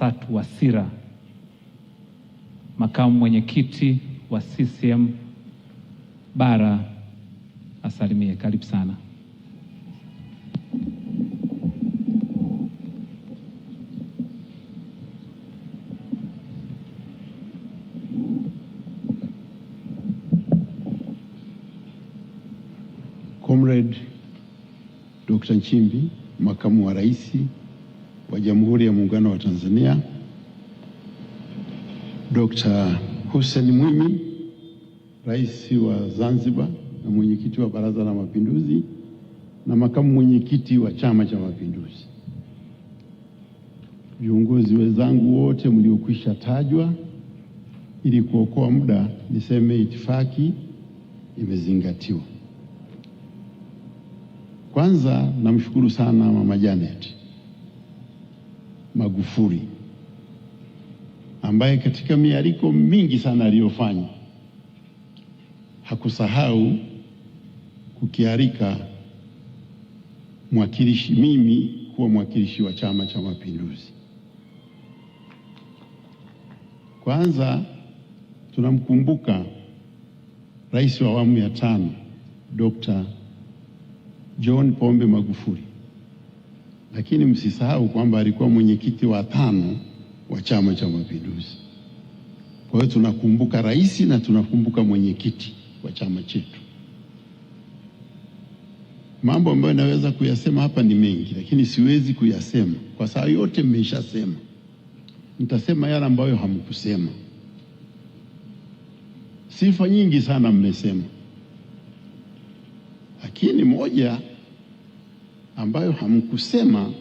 Tatu Wasira, makamu mwenyekiti wa CCM Bara, asalimie. Karibu sana. Comrade Dr. Nchimbi, makamu wa rais wa Jamhuri ya Muungano wa Tanzania, Dr. Hussein Mwinyi, rais wa Zanzibar na mwenyekiti wa Baraza la Mapinduzi na makamu mwenyekiti wa Chama cha Mapinduzi, viongozi wenzangu wote mliokwisha tajwa, ili kuokoa muda niseme itifaki imezingatiwa. Kwanza namshukuru sana Mama Janet Magufuli ambaye katika mialiko mingi sana aliyofanya hakusahau kukiarika mimi kuwa mwakilishi wa Chama cha Mapinduzi. Kwanza tunamkumbuka Rais wa awamu ya 5 Dr. John Pombe Magufuli, lakini msisahau kwamba alikuwa mwenyekiti wa 5 wa Chama cha Mapinduzi. Kwa hiyo tunakumbuka rais na tunakumbuka mwenyekiti wa chama chetu. Mambo ambayo naweza kuyasema hapa ni mengi, lakini siwezi kuyasema kwa sababu yote mmeshasema. Nitasema yale ambayo hamkusema. Sifa nyingi sana mmesema, lakini moja ambayo hamkusema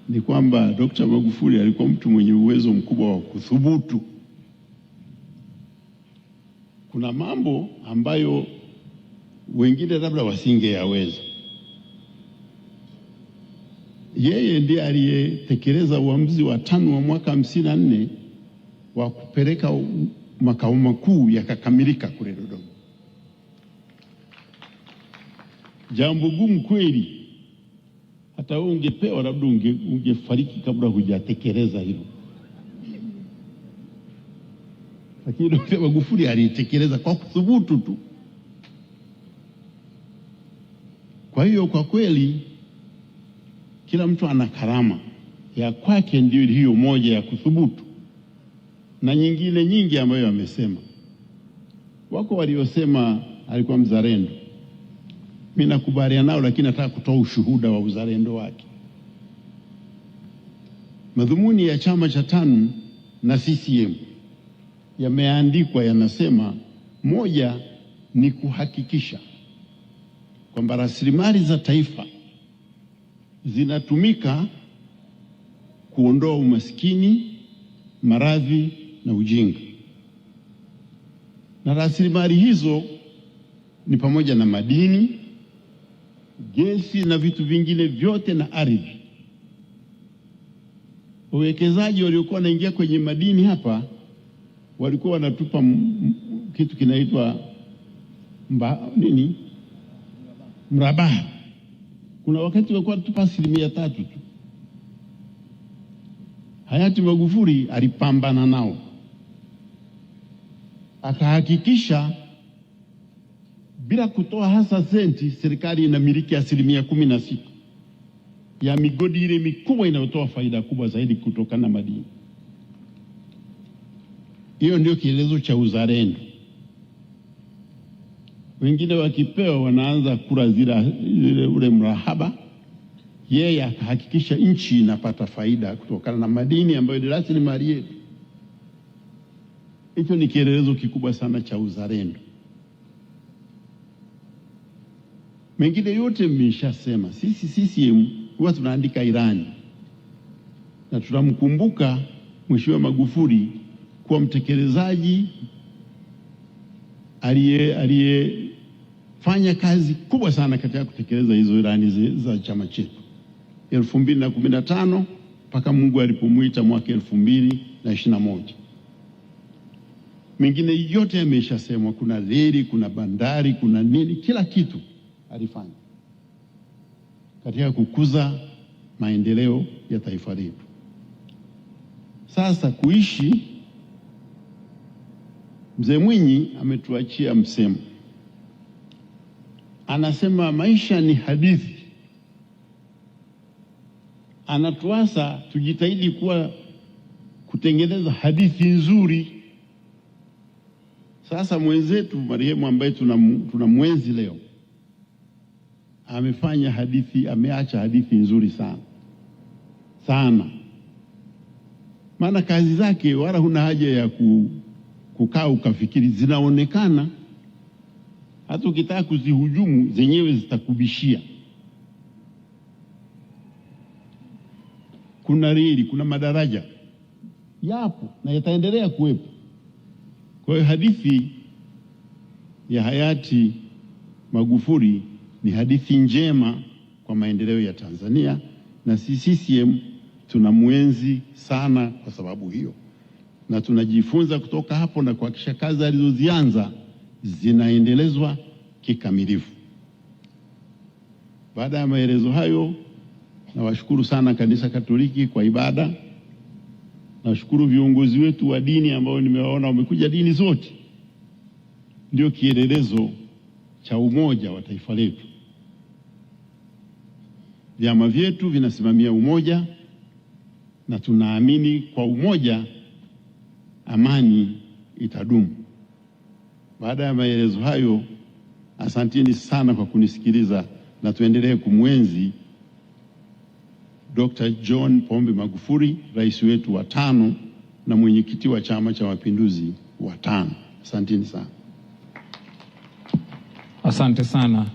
ni kwamba Dr. Magufuli alikuwa mtu mwenye uwezo mkubwa wa kuthubutu. Kuna mambo ambayo wengine labda wasingeyaweza. Yeye ndiye aliyetekeleza uamuzi wa 5 wa mwaka 54 wa kupeleka makao makuu yakakamilika kule Dodoma. Jambo gumu kweli. Hata wewe ungepewa labda ungefariki kabla hujatekeleza hilo. Lakini Dr. Magufuli alitekeleza kwa kuthubutu tu. Kwa hiyo kwa kweli kila mtu ana karama ya kwake, ndio hiyo moja ya kuthubutu, na nyingine nyingi ambayo amesema. Wako waliosema alikuwa mzalendo. Mimi nakubaliana nao, lakini nataka kutoa ushuhuda wa uzalendo wake. Madhumuni ya chama cha 5 na CCM yameandikwa, yanasema moja ni kuhakikisha kwamba rasilimali za taifa zinatumika kuondoa umaskini, maradhi na ujinga. Na rasilimali hizo ni pamoja na madini, gesi na vitu vingine vyote na ardhi. Wawekezaji waliokuwa wanaingia kwenye madini hapa walikuwa wanatupa kitu kinaitwa mrabaha. Kuna wakati walikuwa wanatupa 3% tu. Hayati Magufuli alipambana nao, akahakikisha bila kutoa hasa senti, serikali inamiliki 16% ya migodi ile mikubwa inayotoa faida kubwa zaidi kutokana na madini. Hiyo ndio kielezo cha uzalendo. Wengine wakipewa wanaanza kula ule mrahaba. Yeye akahakikisha nchi inapata faida kutokana na madini ambayo ni rasilimali yetu. Hicho ni kielelezo kikubwa sana cha uzalendo. Mengine yote mmeshasema. Sisi CCM huwa tunaandika ilani na tunamkumbuka Mheshimiwa Magufuli kuwa mtekelezaji aliyefanya kazi kubwa sana katika kutekeleza hizo ilani za chama chetu 2015 mpaka Mungu alipomuita mwaka 2021. Mengine yote yameshasemwa. Kuna reli, kuna bandari, kuna nini, kila kitu alifanya katika kukuza maendeleo ya taifa letu. Sasa kuishi, Mzee Mwinyi ametuachia msemo, anasema maisha ni hadithi. Anatuasa tujitahidi kutengeneza hadithi nzuri. Sasa mwenzetu marehemu ambaye tunamwenzi leo ameacha hadithi nzuri sana sana, maana kazi zake wala huna haja ya kukaa ukafikiri, zinaonekana. Hata ukitaka kuzihujumu zenyewe zitakubishia. Kuna reli, kuna madaraja yapo na yataendelea kuwepo. Kwa hiyo hadithi ya hayati Magufuli ni hadithi njema kwa maendeleo ya Tanzania, na sisi CCM tunamwenzi sana kwa sababu hiyo, na tunajifunza kutoka hapo na kuhakikisha kazi alizozianza zinaendelezwa kikamilifu. Baada ya maelezo hayo, nawashukuru sana Kanisa Katoliki kwa ibada. Nashukuru viongozi wetu wa dini ambao nimewaona wamekuja, dini zote, ndio kielelezo cha umoja wa taifa letu. Vyama vyetu vinasimamia umoja, na tunaamini kwa umoja amani itadumu. Baada ya maelezo hayo, asanteni sana kwa kunisikiliza, na tuendelee kumwenzi Dr. John Pombe Magufuli, rais wetu wa 5 na mwenyekiti wa Chama cha Mapinduzi wa 5. Asanteni sana. Asante sana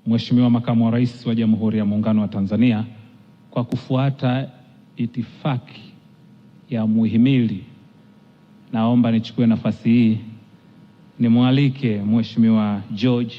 Mheshimiwa Makamu wa Rais wa Jamhuri ya Muungano wa Tanzania. Kwa kufuata itifaki ya muhimili, naomba nichukue nafasi hii nimwalike Mheshimiwa George